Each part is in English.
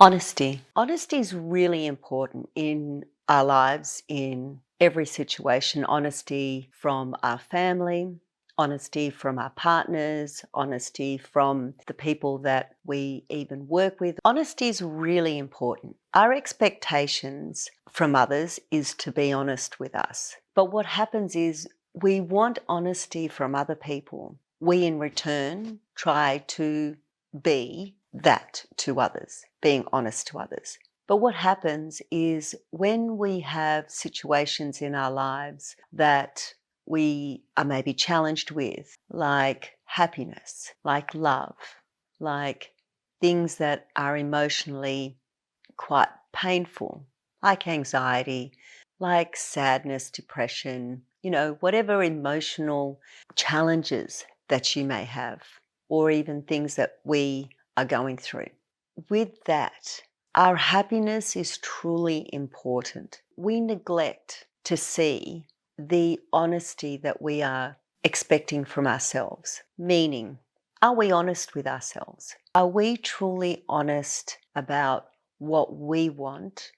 Honesty. Honesty is really important in our lives in every situation. Honesty from our family, honesty from our partners, honesty from the people that we even work with. Honesty is really important. Our expectations from others is to be honest with us. But what happens is we want honesty from other people. We in return try to be that to others, being honest to others. But what happens is when we have situations in our lives that we are maybe challenged with, like happiness, like love, like things that are emotionally quite painful, like anxiety, like sadness, depression, whatever emotional challenges that you may have, or even things that we are going through. With that, our happiness is truly important. We neglect to see the honesty that we are expecting from ourselves, meaning, are we honest with ourselves? Are we truly honest about what we want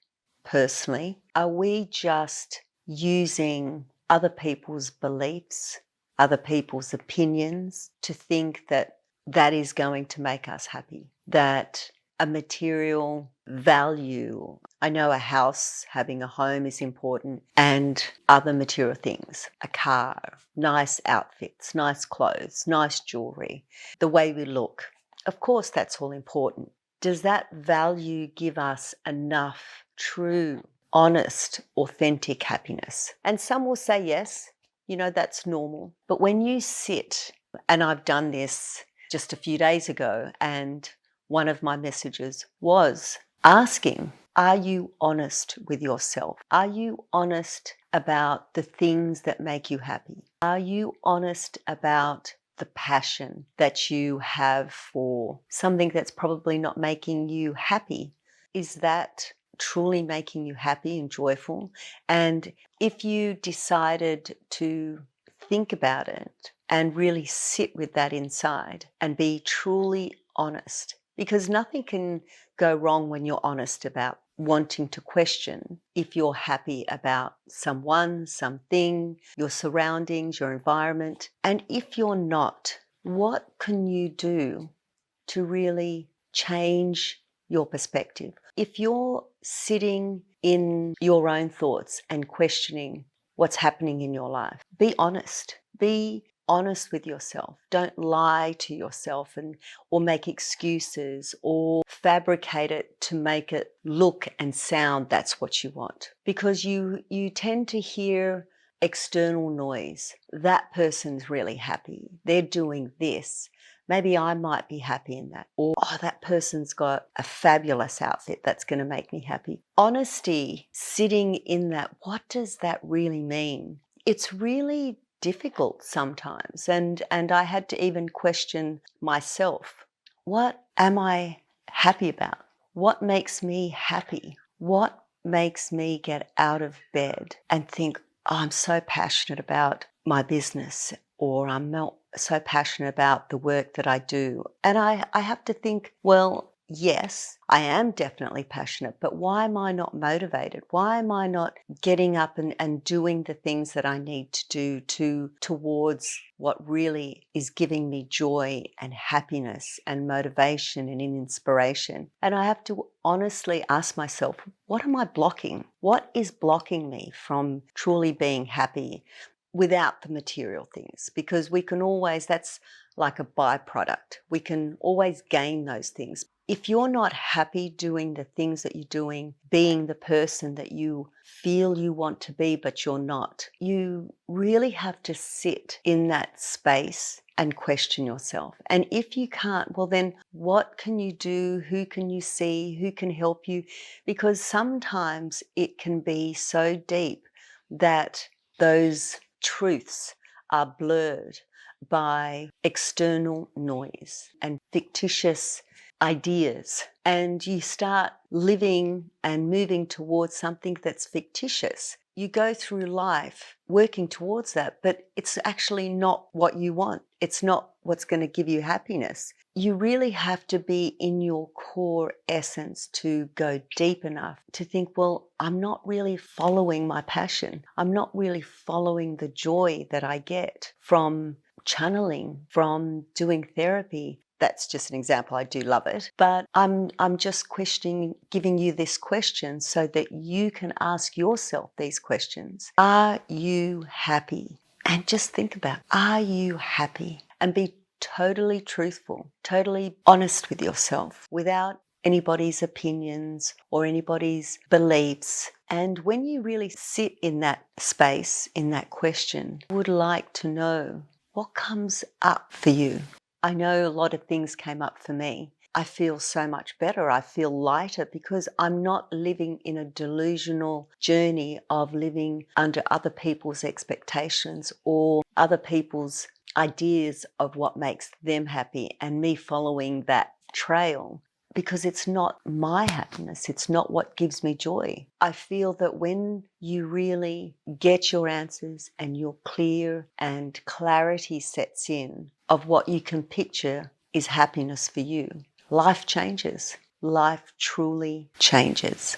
personally? Are we just using other people's beliefs, other people's opinions to think that that is going to make us happy? That a material value, I know a house, having a home is important, and other material things, a car, nice outfits, nice clothes, nice jewelry, the way we look. Of course, that's all important. Does that value give us enough true, honest, authentic happiness? And some will say yes, that's normal. But when you sit, and I've done this just a few days ago, and one of my messages was asking, are you honest with yourself? Are you honest about the things that make you happy? Are you honest about the passion that you have for something that's probably not making you happy? Is that truly making you happy and joyful? And if you decided to think about it and really sit with that inside and be truly honest, because nothing can go wrong when you're honest about wanting to question if you're happy about someone, something, your surroundings, your environment. And if you're not, what can you do to really change your perspective? If you're sitting in your own thoughts and questioning what's happening in your life, be honest. Be honest with yourself. Don't lie to yourself or make excuses or fabricate it to make it look and sound that's what you want. Because you tend to hear external noise. That person's really happy. They're doing this. Maybe I might be happy in that. Or, oh, that person's got a fabulous outfit that's going to make me happy. Honesty, sitting in that, what does that really mean? It's really difficult sometimes. And I had to even question myself. What am I happy about? What makes me happy? What makes me get out of bed and think, oh, I'm so passionate about my business, or I'm not so passionate about the work that I do. And I have to think, well, yes, I am definitely passionate, but why am I not motivated? Why am I not getting up and doing the things that I need to do towards what really is giving me joy and happiness and motivation and inspiration? And I have to honestly ask myself, what am I blocking? What is blocking me from truly being happy without the material things? Because we can always, that's like a byproduct. We can always gain those things. If you're not happy doing the things that you're doing, being the person that you feel you want to be, but you're not, you really have to sit in that space and question yourself. And if you can't, well then what can you do? Who can you see? Who can help you? Because sometimes it can be so deep that those truths are blurred by external noise and fictitious ideas, and you start living and moving towards something that's fictitious. you go through life working towards that, but it's actually not what you want. It's not what's going to give you happiness. You really have to be in your core essence to go deep enough to think, well, I'm not really following my passion. I'm not really following the joy that I get from channeling, from doing therapy. That's just an example. I do love it. But I'm just questioning, giving you this question so that you can ask yourself these questions. Are you happy? And just think about, are you happy? And be totally truthful, totally honest with yourself without anybody's opinions or anybody's beliefs. And when you really sit in that space, in that question, I would like to know what comes up for you. I know a lot of things came up for me. I feel so much better. I feel lighter because I'm not living in a delusional journey of living under other people's expectations or other people's ideas of what makes them happy and me following that trail, because it's not my happiness. It's not what gives me joy. I feel that when you really get your answers and you're clear and clarity sets in of what you can picture is happiness for you, life changes. Life truly changes.